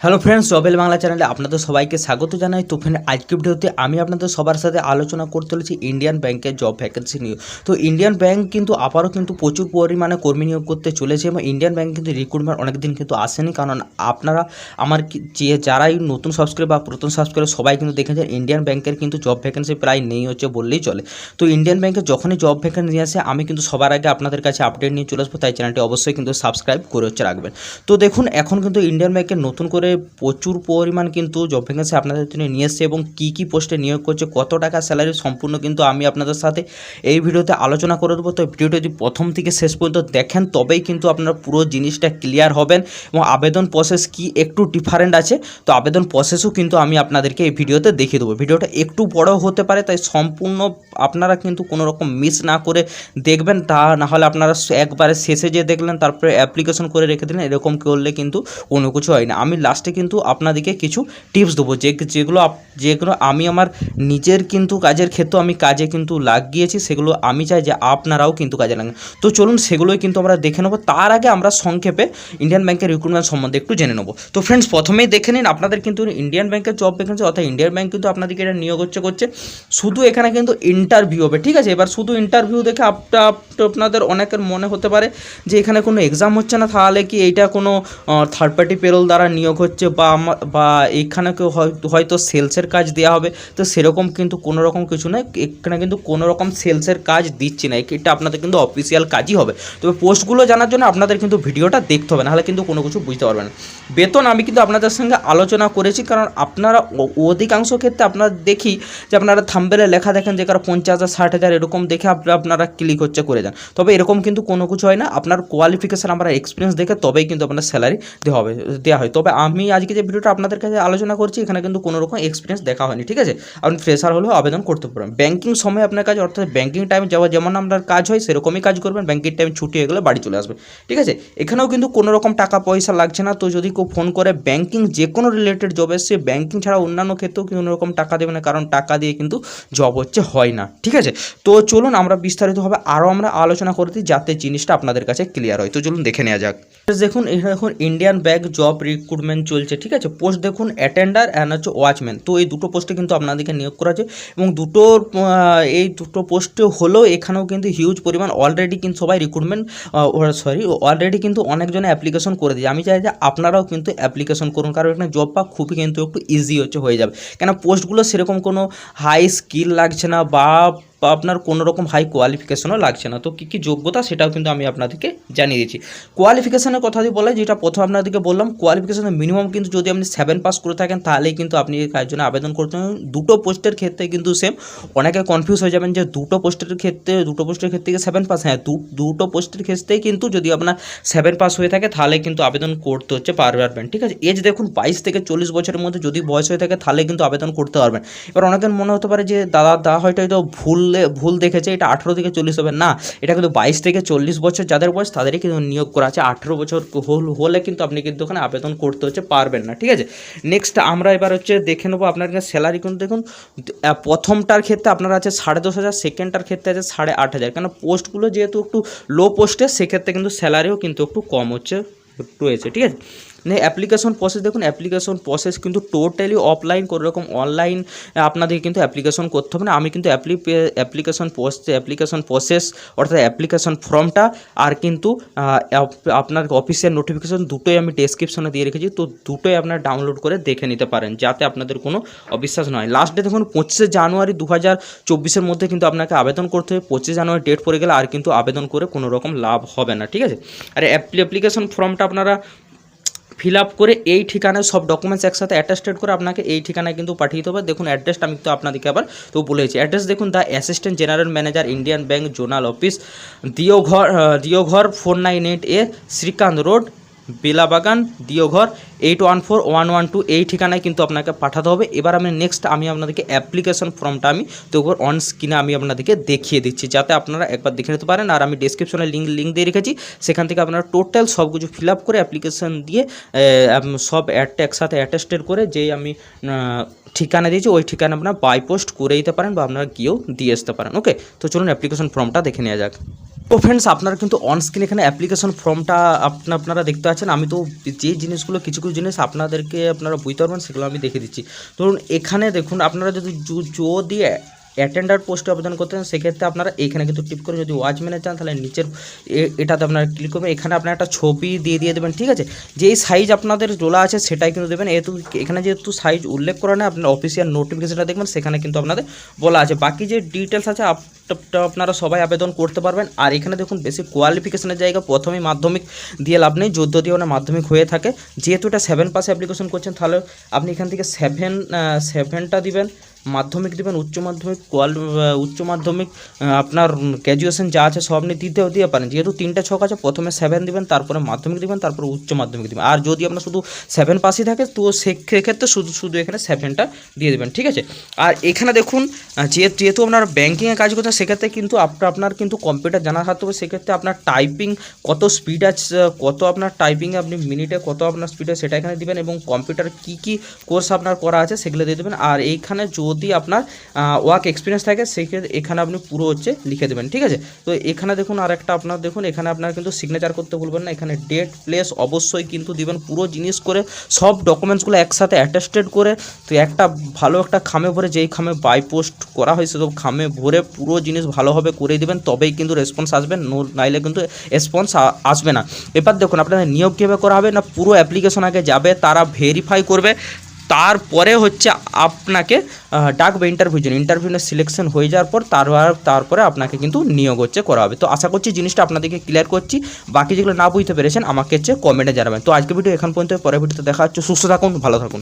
Hello friends, জবেল Bangla চ্যানেলে আপনাদের সবাইকে স্বাগত জানাই। তো ফ্রেন্ড, আজকের ভিডিওতে আমি আপনাদের সবার সাথে আলোচনা করতে চলেছি ইন্ডিয়ান ব্যাংকের জব ভ্যাকেন্সি নিয়ে। তো ইন্ডিয়ান ব্যাংক কিন্তু আবারও কিন্তু প্রচুর পরিমাণে কর্মী নিয়োগ করতে চলেছে এবং ইন্ডিয়ান ব্যাংক কিন্তু রিক্রুটমেন্ট অনেকদিন কিন্তু আসেনি, কারণ আপনারা আমার যারাই নতুন সাবস্ক্রাইব বা প্রথম সাবস্ক্রাইব সবাই কিন্তু দেখেছেন ইন্ডিয়ান ব্যাংকের কিন্তু জব ভ্যাকেন্সি প্রায় নেই হচ্ছে বললেই চলে। তো ইন্ডিয়ান ব্যাংকের যখনই জব ভ্যাকেন্সি নিয়ে আসে আমি কিন্তু সবার আগে আপনাদের কাছে আপডেট নিয়ে চলে আসবো, তাই চ্যানেলটি অবশ্যই কিন্তু সাবস্ক্রাইব করে হচ্ছে রাখবেন। তো দেখুন, এখন কিন্তু ইন্ডিয়ান ব্যাংকের নতুন করে প্রচুর পরিমাণ কিন্তু জব ভ্যাকেন্সি আপনাদের জন্য নিয়ে এসছে এবং কী পোস্টে নিয়োগ করছে, কত টাকা স্যালারি, সম্পূর্ণ কিন্তু আমি আপনাদের সাথে এই ভিডিওতে আলোচনা করে দেবো। তো ভিডিওটা যদি প্রথম থেকে শেষ পর্যন্ত দেখেন তবেই কিন্তু আপনারা পুরো জিনিসটা ক্লিয়ার হবেন এবং আবেদন প্রসেস কি একটু ডিফারেন্ট আছে। তো আবেদন প্রসেসও কিন্তু আমি আপনাদেরকে এই ভিডিওতে দেখিয়ে দেবো। ভিডিওটা একটু বড় হতে পারে, তাই সম্পূর্ণ আপনারা কিন্তু কোনো রকম মিস না করে দেখবেন, তা না হলে আপনারা একবারে শেষে যে দেখলেন তারপরে অ্যাপ্লিকেশন করে রেখে দিলেন, এরকম করলে কিন্তু কোনো কিছু হয় না। আমি লাস্টে কিন্তু আপনাদেরকে কিছু টিপস দেবো যেগুলো আমি আমার নিজের কিন্তু কাজের ক্ষেত্রে আমি কাজে কিন্তু লাগিয়েছি, সেগুলো আমি চাই যে আপনারাও কিন্তু কাজে লাগান। তো চলুন সেগুলোই কিন্তু আমরা দেখে নেবো। তার আগে আমরা সংক্ষেপে ইন্ডিয়ান ব্যাংকের রিক্রুটমেন্ট সম্বন্ধে একটু জেনে নেবো। তো ফ্রেন্ডস, প্রথমেই দেখে নিন আপনাদের কিন্তু ইন্ডিয়ান ব্যাংকের জব ভ্যাকেন্সি, অর্থাৎ ইন্ডিয়ান ব্যাংক কিন্তু আপনাদেরকে এটা নিয়োগ করছে। শুধু এখানে কিন্তু ইন্টারভিউ হবে, ঠিক আছে। এবার শুধু ইন্টারভিউ দেখে আপনাদের অনেকের মনে হতে পারে যে এখানে কোনো এক্সাম হচ্ছে না, তাহলে কি এইটা কোনো থার্ড পার্টি পেরোল দ্বারা নিয়োগ হচ্ছে বা এখানে কেউ হয়তো সেলসের কাজ দেওয়া হবে। তো সেরকম কিন্তু কোনো রকম কিছু নয়, এখানে কিন্তু কোনো রকম সেলসের কাজ দিচ্ছি না, এটা আপনাদের কিন্তু অফিসিয়াল কাজই হবে। তবে পোস্টগুলো জানার জন্য আপনাদের কিন্তু ভিডিওটা দেখতে হবে, নাহলে কিন্তু কোনো কিছু বুঝতে পারবেন না। বেতন আমি কিন্তু আপনাদের সঙ্গে আলোচনা করেছি, কারণ আপনারা অধিকাংশ ক্ষেত্রে আপনারা দেখি যে আপনারা থাম্বনেলে লেখা দেখেন যে কারো 50,000 60,000 এরকম দেখে আপনারা ক্লিক করে যান। তবে এরকম কিন্তু কোনো কিছু হয় না, আপনার কোয়ালিফিকেশান আমরা এক্সপিরিয়েন্স দেখে তবেই কিন্তু আপনার স্যালারি দেওয়া হয়। তবে আমি আজকে যে ভিডিওটা আপনাদের কাছে আলোচনা করছি এখানে কিন্তু কোনো রকম এক্সপিরিয়েন্স দেখা হয়নি, ঠিক আছে। আপনি ফ্রেশার হলেও আবেদন করতে পারেন। ব্যাংকিং সময় আপনার কাজ, অর্থাৎ ব্যাংকিং টাইম যেমন আপনার কাজ হয় সেরকমই কাজ করবেন। ব্যাংকিং টাইম ছুটি হয়ে গেলে বাড়ি চলে আসবেন, ঠিক আছে। এখানেও কিন্তু কোনো রকম টাকা পয়সা লাগছে না। তো যদি কেউ ফোন করে ব্যাংকিং যে কোনো রিলেটেড জব এসছে, ব্যাংকিং ছাড়া অন্যান্য ক্ষেত্রেও কোনো রকম টাকা দেবে না, কারণ টাকা দিয়ে কিন্তু জব হয় না, ঠিক আছে। তো চলুন আমরা বিস্তারিতভাবে আরও আমরা আলোচনা করে দিই, যাতে জিনিসটা আপনাদের কাছে ক্লিয়ার হয়। তো চলুন দেখে নেওয়া যাক। দেখুন ইন্ডিয়ান ব্যাংক জব রিক্রুটমেন্ট চলছে, ঠিক আছে। পোস্ট দেখুন অ্যাটেন্ডার অ্যান্ড হচ্ছে ওয়াচম্যান। তো এই দুটো পোস্টে কিন্তু আপনাদেরকে নিয়োগ করা আছে এবং এই দুটো পোস্টে হলেও এখানেও কিন্তু হিউজ পরিমাণ অলরেডি কিন্তু সবাই রিক্রুটমেন্ট অলরেডি কিন্তু অনেকজনে অ্যাপ্লিকেশন করে দিয়েছে। আমি চাই যে আপনারাও কিন্তু অ্যাপ্লিকেশন করুন, কারণ এখানে জব পাওয়া খুবই কিন্তু একটু ইজি হয়ে যাবে, কেন পোস্টগুলো সেরকম কোনো হাই স্কিল লাগছে না বা আপনার কোনো রকম হাই কোয়ালিফিকেশনও লাগছে না। তো কী যোগ্যতা সেটাও কিন্তু আমি আপনাদেরকে জানিয়ে দিচ্ছি। কোয়ালিফিকেশনের কথা যদি বলা, যেটা প্রথম আপনাদেরকে বললাম, কোয়ালিফিকেশনের মিনিমাম কিন্তু যদি আপনি 7 পাস করে থাকেন তাহলেই কিন্তু আপনি এই কাজের জন্য আবেদন করতে হবে। দুটো পোস্টের ক্ষেত্রে কিন্তু সেম, অনেকে কনফিউজ হয়ে যাবেন যে দুটো পোস্টের ক্ষেত্রে 7 পাস। হ্যাঁ, দুটো পোস্টের ক্ষেত্রেই কিন্তু যদি আপনার 7 পাস হয়ে থাকে তাহলে কিন্তু আবেদন করতে পারবেন, ঠিক আছে। এজ দেখুন 22 থেকে 40 বছরের মধ্যে যদি বয়স হয়ে থাকে তাহলে কিন্তু আবেদন করতে পারবেন। এবার অনেকের মনে হতে পারে যে দাদা হয়তো ভুল দেখেছে, এটা 18 থেকে 40 হবে না, এটা কিন্তু 22 থেকে 40 বছর যাদের বয়স তাদেরই কিন্তু নিয়োগ করা আছে। 18 বছর হলে কিন্তু আপনি কিন্তু ওখানে আবেদন করতে পারবেন না, ঠিক আছে। নেক্সট আমরা এবার দেখে নেবো আপনার স্যালারি। কিন্তু দেখুন প্রথমটার ক্ষেত্রে আপনার আছে 10,500, সেকেন্ডটার ক্ষেত্রে আছে 8,500। কেন পোস্টগুলো যেহেতু একটু লো পোস্টে, সেক্ষেত্রে কিন্তু স্যালারিও কিন্তু একটু কম রয়েছে, ঠিক আছে। অ্যাপ্লিকেশন প্রসেস দেখুন, অ্যাপ্লিকেশন প্রসেস কিন্তু টোটালি অফলাইন, কোনো রকম অনলাইন আপনাদের কিন্তু অ্যাপ্লিকেশন করতে হবে না। আমি কিন্তু অ্যাপ্লিকেশন প্রসেস অর্থাৎ অ্যাপ্লিকেশন ফর্মটা আর কিন্তু আপনার অফিসিয়াল নোটিফিকেশন দুটোই আমি ডেসক্রিপশনে দিয়ে রেখেছি। তো দুটোই আপনারা ডাউনলোড করে দেখে নিতে পারেন, যাতে আপনাদের কোনো অবিশ্বাস নয়। লাস্ট ডে দেখুন 25 জানুয়ারি 2024 মধ্যে কিন্তু আপনাকে আবেদন করতে হবে। 25 জানুয়ারি ডেট পড়ে গেলে আর কিন্তু আবেদন করে কোনো রকম লাভ হবে না, ঠিক আছে। আর অ্যাপ্লিকেশন ফর্মটা আপনারা ফিল আপ করে এই ঠিকানায় সব ডকুমেন্টস একসাথে অ্যাটাস্টেড করে আপনাকে এই ঠিকানায় কিন্তু পাঠিয়ে দিতে হবে। দেখুন অ্যাড্রেসটা আমি তো আপনাদেরকে আবার তো বলেছি। অ্যাড্রেস দেখুন, the assistant general manager Indian bank zonal office, Deoghar 498A Srikanth road, Belabagan, Deoghar 814112। এই ঠিকানায় কিন্তু আপনাকে পাঠাতে হবে। এবার আমি আপনাদেরকে অ্যাপ্লিকেশন ফর্মটা তো অন স্ক্রিনে আমি আপনাদেরকে দেখিয়ে দিচ্ছি, যাতে আপনারা একবার দেখে নিতে পারেন। আর আমি ডেসক্রিপশনে লিঙ্ক দিয়ে রেখেছি, সেখান থেকে আপনারা টোটাল সব কিছু ফিল আপ করে অ্যাপ্লিকেশন দিয়ে সব একসাথে অ্যাটাস্টেড করে যেই আমি ঠিকানা দিয়েছি ওই ঠিকানা আপনারা বাই পোস্ট করে দিতে পারেন বা আপনারা গিয়েও দিয়ে আসতে পারেন। ওকে, তো চলুন অ্যাপ্লিকেশন ফর্মটা দেখে নেওয়া যাক। তো ফ্রেন্ডস আপনারা কিন্তু অন স্ক্রিন এখানে অ্যাপ্লিকেশন ফর্মটা আপনারা দেখতে পাচ্ছেন। আমি তো যে জিনিসগুলো কিছু কিছু জিনিস আপনাদেরকে আপনারা বুঝতে পারবেন সেগুলো আমি দেখে দিচ্ছি। ধরুন এখানে দেখুন, আপনারা যদি অ্যাটেন্ডার পোস্টে আবেদন করতে চান সেক্ষেত্রে আপনারা এখানে কিন্তু টিপ করে, যদি ওয়াচম্যানে চান তাহলে নিচের এটাতে আপনারা ক্লিক করবেন। এখানে আপনারা একটা ছবি দিয়ে দেবেন, ঠিক আছে। যেই সাইজ আপনাদের তোলা আছে সেটাই কিন্তু দেবেন। এখানে যেহেতু সাইজ উল্লেখ করা নেই, আপনার অফিসিয়াল নোটিফিকেশনটা দেখবেন, সেখানে কিন্তু আপনাদের বলা আছে। বাকি যে ডিটেলস আছে আপনারা সবাই আবেদন করতে পারবেন। আর এখানে দেখুন বেশি কোয়ালিফিকেশনের জায়গা, প্রথমেই মাধ্যমিক দিয়ে লাভ নেই, যদি আপনার মাধ্যমিক হয়ে থাকে। যেহেতু এটা 7 পাসে অ্যাপ্লিকেশন করছেন, তাহলে আপনি এখান থেকে 7টা দিবেন, মাধ্যমিক দিবেন, উচ্চ মাধ্যমিক আপনার গ্র্যাজুয়েশন যা আছে সব আপনি দিয়ে পারেন। যেহেতু 3টে ছক আছে, প্রথমে 7 দিবেন, তারপরে মাধ্যমিক দিবেন, তারপরে উচ্চ মাধ্যমিক দিবেন। আর যদি আপনার শুধু 7 পাসই থাকে তো সেক্ষেত্রে শুধু এখানে 7টা দিয়ে দেবেন, ঠিক আছে। আর এখানে দেখুন যেহেতু আপনার ব্যাঙ্কিংয়ে কাজ করছেন সেক্ষেত্রে কিন্তু আপনার কিন্তু কম্পিউটার জানা থাকতে হবে। সেক্ষেত্রে আপনার টাইপিং কত স্পিড আছে, কত আপনার টাইপিংয়ে আপনি মিনিটে কত আপনার স্পিড আছে সেটা এখানে দিবেন, এবং কম্পিউটার কী কোর্স আপনার করা আছে সেগুলো দিয়ে দেবেন। আর এইখানে যদি আপনার ওয়ার্ক এক্সপিরিয়েন্স থাকে সেক্ষেত্রে এখানে আপনি পুরো লিখে দেবেন, ঠিক আছে। তো এখানে দেখুন আরেকটা আপনার দেখুন, এখানে আপনার কিন্তু সিগনেচার করতে ভুলবেন না। এখানে ডেট প্লেস অবশ্যই কিন্তু দিবেন, পুরো জিনিস করে সব ডকুমেন্টসগুলো একসাথে অ্যাটাস্টেড করে, তো একটা ভালো একটা খামে ভরে, যেই খামে বাই পোস্ট করা হয় সেসব খামে ভরে পুরো জিনিস ভালোভাবে করে দিবেন, তবেই কিন্তু রেসপন্স আসবে, নাইলে কিন্তু রেসপন্স আসবে না। এবার দেখুন আপনাদের নিয়োগ কীভাবে করা হবে না, পুরো অ্যাপ্লিকেশন আগে যাবে, তারা ভেরিফাই করবে, তারপরে আপনাকে ডাকবে ইন্টারভিউ সিলেকশন হয়ে যাওয়ার পর তারপরে আপনাকে কিন্তু নিয়োগ করা হবে। তো আশা করছি জিনিসটা আপনাদেরকে ক্লিয়ার করছি। বাকি যেগুলো না বুঝতে পেরেছেন আমাকে কমেন্টে জানাবেন। তো আজকে ভিডিও এখান পর্যন্ত, পরের ভিডিওতে দেখা হচ্ছে। সুস্থ থাকুন, ভালো থাকুন।